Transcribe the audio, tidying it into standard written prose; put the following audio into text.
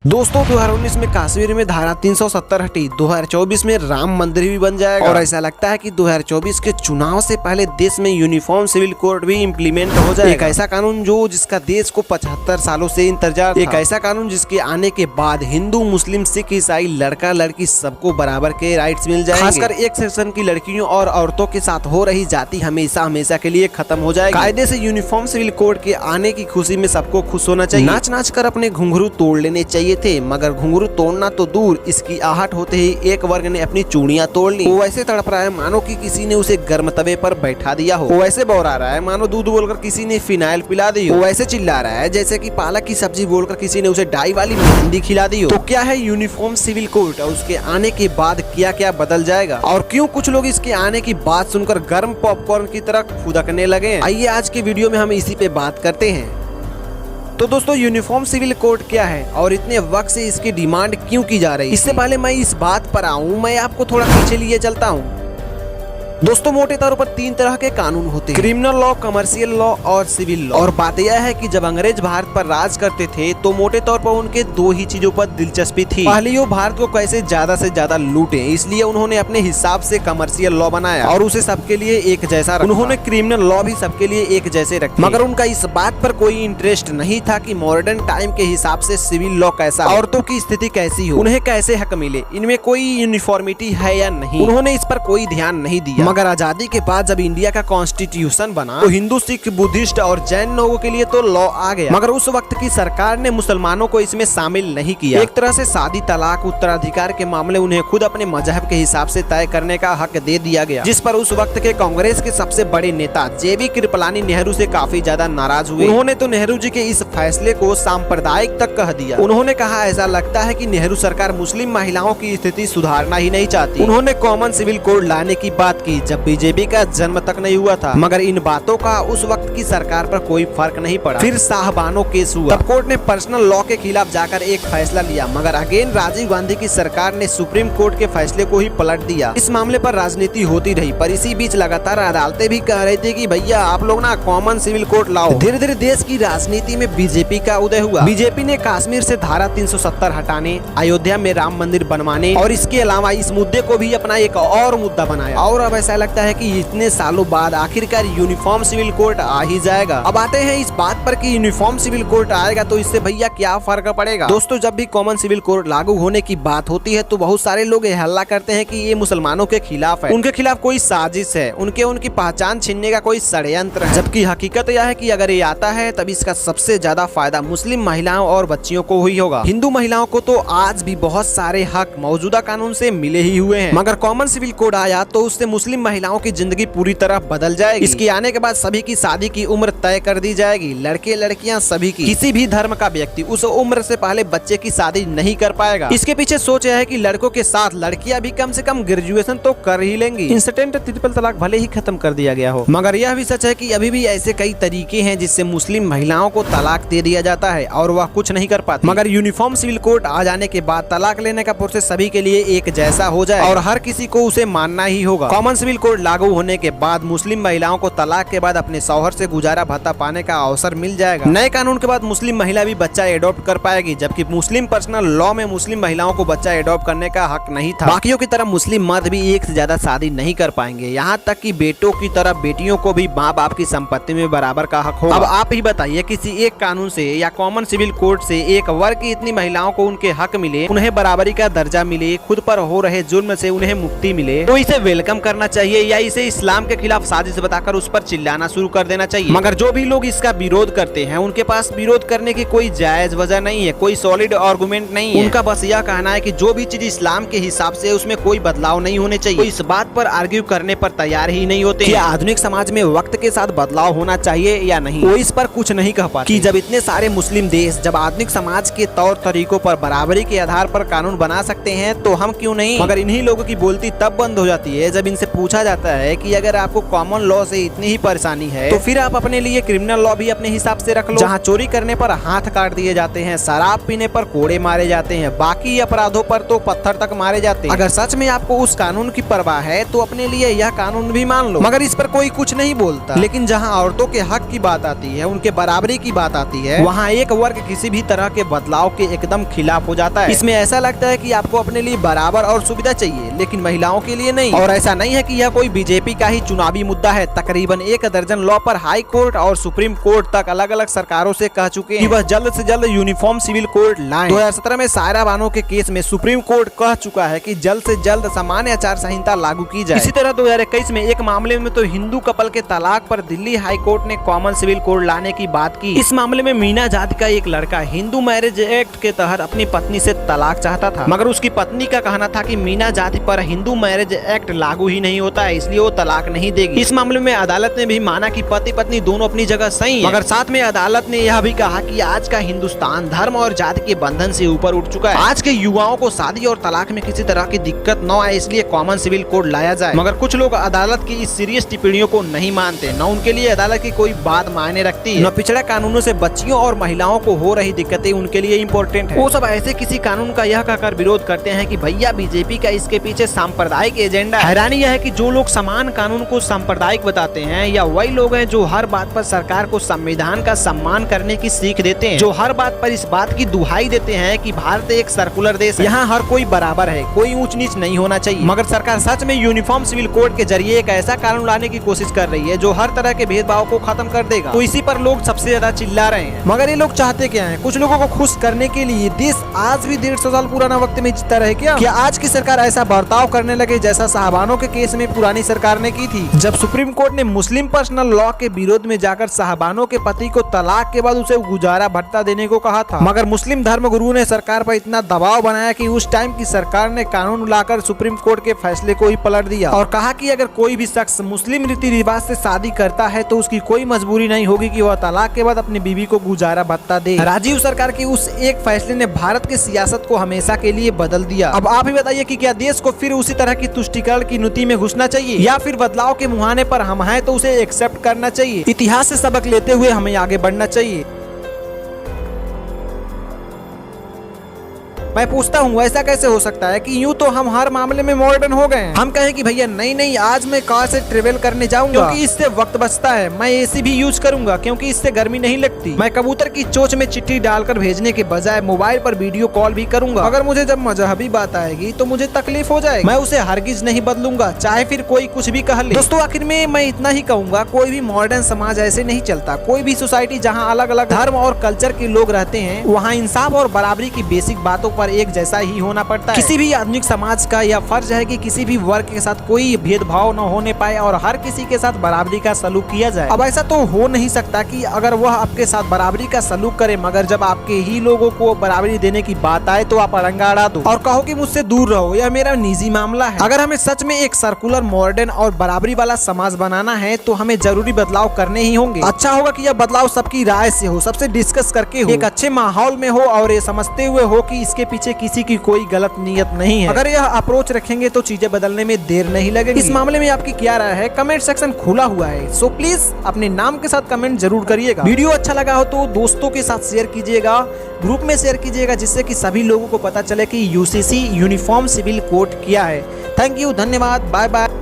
दोस्तों 2019 में कश्मीर में धारा 370 हटी, 2024 में राम मंदिर भी बन जाएगा और ऐसा लगता है कि 2024 के चुनाव से पहले देश में यूनिफॉर्म सिविल कोड भी इम्प्लीमेंट हो जाएगा। एक ऐसा कानून जिसका देश को 75 सालों से इंतजार था। एक ऐसा कानून जिसके आने के बाद हिंदू, मुस्लिम, सिख, ईसाई, लड़का लड़की सबको बराबर के राइट्स मिल जाएंगे। खासकर एक सेक्शन की लड़कियों और औरतों के साथ हो रही जाति हमेशा के लिए खत्म हो जाएगी। कायदे से यूनिफॉर्म सिविल कोड के आने की खुशी में सबको खुश होना चाहिए। नाच नाच कर अपने घुंघरू तोड़ लेने चाहिए थे, मगर घुंघरू तोड़ना तो दूर, इसकी आहट होते ही एक वर्ग ने अपनी चूड़ियां तोड़ ली। वो ऐसे तड़प रहा है मानो कि किसी ने उसे गर्म तवे पर बैठा दिया हो। वो ऐसे बौरा रहा है मानो दूध बोलकर किसी ने फिनाइल पिला दी हो। वो ऐसे चिल्ला रहा है जैसे कि पालक की सब्जी बोलकर किसी ने उसे डाई वाली मेहंदी खिला दी हो। तो क्या है यूनिफॉर्म सिविल कोड और उसके आने के बाद क्या क्या बदल जाएगा और क्यों कुछ लोग इसके आने की बात सुनकर गर्म पॉपकॉर्न की तरह फुदकने लगे। आइए आज की वीडियो में हम इसी पे बात करते हैं। तो दोस्तों यूनिफॉर्म सिविल कोड क्या है और इतने वक्त से इसकी डिमांड क्यों की जा रही है, इससे पहले मैं इस बात पर आऊं, मैं आपको थोड़ा पीछे लिए चलता हूं। दोस्तों मोटे तौर पर 3 तरह के कानून होते हैं, क्रिमिनल लॉ, कमर्शियल लॉ और सिविल लॉ। और बात यह है कि जब अंग्रेज भारत पर राज करते थे तो मोटे तौर पर उनके 2 ही चीजों पर दिलचस्पी थी। पहली वो भारत को कैसे ज्यादा से ज्यादा लूटे, इसलिए उन्होंने अपने हिसाब से कमर्शियल लॉ बनाया और उसे सबके लिए एक जैसा रखा। उन्होंने क्रिमिनल लॉ भी सबके लिए एक जैसे रखे, मगर उनका इस बात पर कोई इंटरेस्ट नहीं था कि मॉडर्न टाइम के हिसाब से सिविल लॉ कैसा, औरतों की स्थिति कैसी हो, उन्हें कैसे हक मिले, इनमें कोई यूनिफॉर्मिटी है या नहीं। उन्होंने इस पर कोई ध्यान नहीं दिया। मगर आजादी के बाद जब इंडिया का कॉन्स्टिट्यूशन बना तो हिंदू, सिख, बुद्धिस्ट और जैन लोगों के लिए तो लॉ आ गया, मगर उस वक्त की सरकार ने मुसलमानों को इसमें शामिल नहीं किया। एक तरह से शादी, तलाक, उत्तराधिकार के मामले उन्हें खुद अपने मजहब के हिसाब से तय करने का हक दे दिया गया, जिस पर उस वक्त के कांग्रेस के सबसे बड़े नेता JB कृपलानी नेहरू से काफी ज्यादा नाराज हुए। उन्होंने तो नेहरू जी के इस फैसले को सांप्रदायिक तक कह दिया। उन्होंने कहा ऐसा लगता है कि नेहरू सरकार मुस्लिम महिलाओं की स्थिति सुधारना ही नहीं चाहती। उन्होंने कॉमन सिविल कोड लाने की बात की जब बीजेपी का जन्म तक नहीं हुआ था, मगर इन बातों का उस वक्त की सरकार पर कोई फर्क नहीं पड़ा। फिर साहबानो केस हुआ, तब कोर्ट ने पर्सनल लॉ के खिलाफ जाकर एक फैसला लिया, मगर अगेन राजीव गांधी की सरकार ने सुप्रीम कोर्ट के फैसले को ही पलट दिया। इस मामले पर राजनीति होती रही, पर इसी बीच लगातार अदालतें भी कह रही थी कि भैया आप लोग ना कॉमन सिविल कोड लाओ। धीरे धीरे देश की राजनीति में बीजेपी का उदय हुआ। बीजेपी ने कश्मीर से धारा 370 हटाने, अयोध्या में राम मंदिर बनवाने और इसके अलावा इस मुद्दे को भी अपना एक और मुद्दा बनाया। और अब ऐसा लगता है कि इतने सालों बाद आखिरकार यूनिफॉर्म सिविल कोड आ ही जाएगा। अब आते हैं इस बात पर कि यूनिफॉर्म सिविल कोड आएगा तो इससे भैया क्या फर्क पड़ेगा। दोस्तों जब भी कॉमन सिविल कोड लागू होने की बात होती है तो बहुत सारे लोग ये हल्ला करते हैं कि ये मुसलमानों के खिलाफ है, उनके खिलाफ कोई साजिश है, उनकी पहचान छीनने का कोई षड्यंत्र है। जबकि हकीकत यह है कि अगर ये आता है तब इसका सबसे ज्यादा फायदा मुस्लिम महिलाओं और बच्चियों को ही होगा। हिंदू महिलाओं को तो आज भी बहुत सारे हक मौजूदा कानून से मिले ही हुए हैं, मगर कॉमन सिविल कोड आया तो उससे मुस्लिम महिलाओं की जिंदगी पूरी तरह बदल जाएगी। इसके आने के बाद सभी की शादी की उम्र तय कर दी जाएगी, लड़के लड़कियां सभी की। किसी भी धर्म का व्यक्ति उस उम्र से पहले बच्चे की शादी नहीं कर पाएगा। इसके पीछे सोच है कि लड़कों के साथ लड़कियां भी कम से कम ग्रेजुएशन तो कर ही लेंगी। इंस्टेंट ट्रिपल तलाक भले ही खत्म कर दिया गया हो, मगर यह भी सच है कि अभी भी ऐसे कई तरीके हैं जिससे मुस्लिम महिलाओं को तलाक दे दिया जाता है और वह कुछ नहीं कर पाती। मगर यूनिफॉर्म सिविल कोड आ जाने के बाद तलाक लेने का प्रोसेस सभी के लिए एक जैसा हो जाए और हर किसी को उसे मानना ही होगा। कॉमन सिविल कोड लागू होने के बाद मुस्लिम महिलाओं को तलाक के बाद अपने शौहर से गुजारा भत्ता पाने का अवसर मिल जाएगा। नए कानून के बाद मुस्लिम महिला भी बच्चा एडॉप्ट कर पाएगी, जबकि मुस्लिम पर्सनल लॉ में मुस्लिम महिलाओं को बच्चा एडॉप्ट करने का हक नहीं था। बाकियों की तरह मुस्लिम मर्द भी एक से ज्यादा शादी नहीं कर पाएंगे, यहाँ तक कि बेटों की तरह बेटियों को भी माँ बाप की संपत्ति में बराबर का हक होगा। अब आप ही बताइए किसी एक कानून से या कॉमन सिविल कोड से एक वर्ग की इतनी महिलाओं को उनके हक मिले, उन्हें बराबरी का दर्जा मिले, खुद पर हो रहे जुल्म से उन्हें मुक्ति मिले, तो इसे वेलकम करना चाहिए या इसे इस्लाम के खिलाफ साजिश बताकर उस पर चिल्लाना शुरू कर देना चाहिए। मगर जो भी लोग इसका विरोध करते हैं उनके पास विरोध करने की कोई जायज वजह नहीं है, कोई सॉलिड आर्गुमेंट नहीं है। उनका बस यह कहना है कि जो भी चीज इस्लाम के हिसाब से उसमें कोई बदलाव नहीं होने चाहिए। इस बात पर आर्ग्यू करने पर तैयार ही नहीं होते। क्या आधुनिक समाज में वक्त के साथ बदलाव होना चाहिए या नहीं, वो इस पर कुछ नहीं कह पाते। कि जब इतने सारे मुस्लिम देश जब आधुनिक समाज के तौर तरीकों पर बराबरी के आधार पर कानून बना सकते हैं तो हम क्यों नहीं। मगर इन्हीं लोगों की बोलती तब बंद हो जाती है जब इनसे पूछा जाता है कि अगर आपको कॉमन लॉ से इतनी ही परेशानी है तो फिर फिर आप अपने लिए क्रिमिनल लॉ भी अपने हिसाब से रख लो, जहाँ चोरी करने पर हाथ काट दिए जाते हैं, शराब पीने पर कोड़े मारे जाते हैं, बाकी अपराधों पर तो पत्थर तक मारे जाते हैं। अगर सच में आपको उस कानून की परवाह है तो अपने लिए यह कानून भी मान लो, मगर इस पर कोई कुछ नहीं बोलता। लेकिन जहाँ औरतों के हक की बात आती है, उनके बराबरी की बात आती है, वहाँ एक वर्ग किसी भी तरह के बदलाव के एकदम खिलाफ हो जाता है। इसमें ऐसा लगता है कि आपको अपने लिए बराबर और सुविधा चाहिए, लेकिन महिलाओं के लिए नहीं। और ऐसा नहीं है कि यह कोई बीजेपी का ही चुनावी मुद्दा है। तकरीबन 1 दर्जन लॉ पर हाई कोर्ट और सुप्रीम कोर्ट तक अलग अलग सरकारों से कह चुके हैं कि वह जल्द से जल्द यूनिफॉर्म सिविल कोड लाएं। 2017 में सायरा बानो के केस में सुप्रीम कोर्ट कह चुका है कि जल्द से जल्द सामान्य आचार संहिता लागू की जाए। इसी तरह 2021 में एक मामले में तो हिंदू कपल के तलाक पर दिल्ली हाई कोर्ट ने कॉमन सिविल कोड लाने की बात की। इस मामले में मीना जाति का एक लड़का हिंदू मैरिज एक्ट के तहत अपनी पत्नी से तलाक चाहता था, मगर उसकी पत्नी का कहना था कि मीना जाति पर हिंदू मैरिज एक्ट लागू ही नहीं होता है, इसलिए वो तलाक नहीं देगी। इस मामले में अदालत ने भी माना कि पति पत्नी दोनों अपनी जगह सही है, मगर साथ में अदालत ने यह भी कहा कि आज का हिंदुस्तान धर्म और जाति के बंधन से ऊपर उठ चुका है। आज के युवाओं को शादी और तलाक में किसी तरह की दिक्कत न आए, इसलिए कॉमन सिविल कोड लाया जाए। मगर कुछ लोग अदालत की इस सीरियस टिप्पणियों को नहीं मानते, न उनके लिए अदालत की कोई बात मायने रखती है, न पिछड़ा कानूनों से बच्चियों और महिलाओं को हो रही दिक्कतें उनके लिए इम्पोर्टेंट है। वो सब ऐसे किसी कानून का यह कहकर विरोध करते हैं कि भैया बीजेपी का इसके पीछे सांप्रदायिक एजेंडा है। हैरानी यह है कि जो लोग समान कानून को सांप्रदायिक बताते हैं, या वही लोग हैं जो हर बात पर सरकार को संविधान का सम्मान करने की सीख देते हैं, जो हर बात पर इस बात की दुहाई देते हैं कि भारत एक सर्कुलर देश है, यहाँ हर कोई बराबर है, कोई ऊंच नीच नहीं होना चाहिए। मगर सरकार सच में यूनिफॉर्म सिविल कोड के जरिए एक ऐसा कानून लाने की कोशिश कर रही है जो हर तरह के भेदभाव को खत्म कर देगा। तो इसी पर लोग सबसे ज्यादा चिल्ला रहे हैं। मगर ये लोग चाहते क्या है? कुछ लोगों को खुश करने के लिए देश आज भी 150 साल पुराना वक्त में जीता रहे क्या आज की सरकार ऐसा बर्ताव करने लगे जैसा साहबानों के केस में पुरानी सरकार ने की थी, जब सुप्रीम कोर्ट ने मुस्लिम पर्सनल लॉ के विरोध में जाकर साहबानों के पति को तलाक के बाद उसे गुजारा भत्ता देने को कहा था। मगर मुस्लिम धर्मगुरु ने सरकार पर इतना दबाव बनाया कि उस टाइम की सरकार ने कानून लाकर सुप्रीम कोर्ट के फैसले को ही पलट दिया और कहा कि अगर कोई भी शख्स मुस्लिम रीति रिवाज से शादी करता है तो उसकी कोई मजबूरी नहीं होगी कि वह तलाक के बाद अपनी बीवी को गुजारा भत्ता दे। राजीव सरकार की उस एक फैसले ने भारत की सियासत को हमेशा के लिए बदल दिया। अब आप ही बताइए कि क्या देश को फिर उसी तरह की तुष्टीकरण की नीति में घुसना चाहिए, या फिर बदलाव के मुहाने पर हम हैं तो उसे एक्सेप्ट करना चाहिए। इतिहास से सबक लेते हुए हमें आगे बढ़ना चाहिए। मैं पूछता हूँ ऐसा कैसे हो सकता है कि यूँ तो हम हर मामले में मॉडर्न हो गए हैं। हम कहें कि भैया नहीं आज मैं कार से ट्रेवल करने जाऊंगा क्योंकि इससे वक्त बचता है, मैं एसी भी यूज करूंगा क्योंकि इससे गर्मी नहीं लगती, मैं कबूतर की चोंच में चिट्ठी डालकर भेजने के बजाय मोबाइल पर वीडियो कॉल भी करूंगा। अगर मुझे जब मजहबी बात आएगी तो मुझे तकलीफ हो जाएगी, मैं उसे हरगिज नहीं बदलूंगा, चाहे फिर कोई कुछ भी कह ले। दोस्तों आखिर में मैं इतना ही कहूंगा, कोई भी मॉडर्न समाज ऐसे नहीं चलता। कोई भी सोसाइटी जहाँ अलग अलग धर्म और कल्चर के लोग रहते हैं, वहाँ इंसाफ और बराबरी की बेसिक बातों पर एक जैसा ही होना पड़ता है। किसी भी आधुनिक समाज का यह फर्ज है कि किसी भी वर्ग के साथ कोई भेदभाव न होने पाए और हर किसी के साथ बराबरी का सलूक किया जाए। अब ऐसा तो हो नहीं सकता कि अगर वह आपके साथ बराबरी का सलूक करे, मगर जब आपके ही लोगों को बराबरी देने की बात आए तो आप अड़ंगा अड़ा दो और कहो कि मुझसे दूर रहो, यह मेरा निजी मामला है। अगर हमें सच में एक सर्कुलर, मॉडर्न और बराबरी वाला समाज बनाना है तो हमें जरूरी बदलाव करने ही होंगे। अच्छा होगा कि यह बदलाव सबकी राय से हो, सबसे डिस्कस करके हो, एक अच्छे माहौल में हो और ये समझते हुए हो कि इसके पीछे किसी की कोई गलत नीयत नहीं है। अगर यह अप्रोच रखेंगे तो चीजें बदलने में देर नहीं लगेगी। इस मामले में आपकी क्या राय है? कमेंट सेक्शन खुला हुआ है, सो प्लीज अपने नाम के साथ कमेंट जरूर करिएगा। वीडियो अच्छा लगा हो तो दोस्तों के साथ शेयर कीजिएगा, ग्रुप में शेयर कीजिएगा, जिससे कि सभी लोगों को पता चले कि यूसीसी यूनिफॉर्म सिविल कोड क्या है। थैंक यू, धन्यवाद, बाय बाय।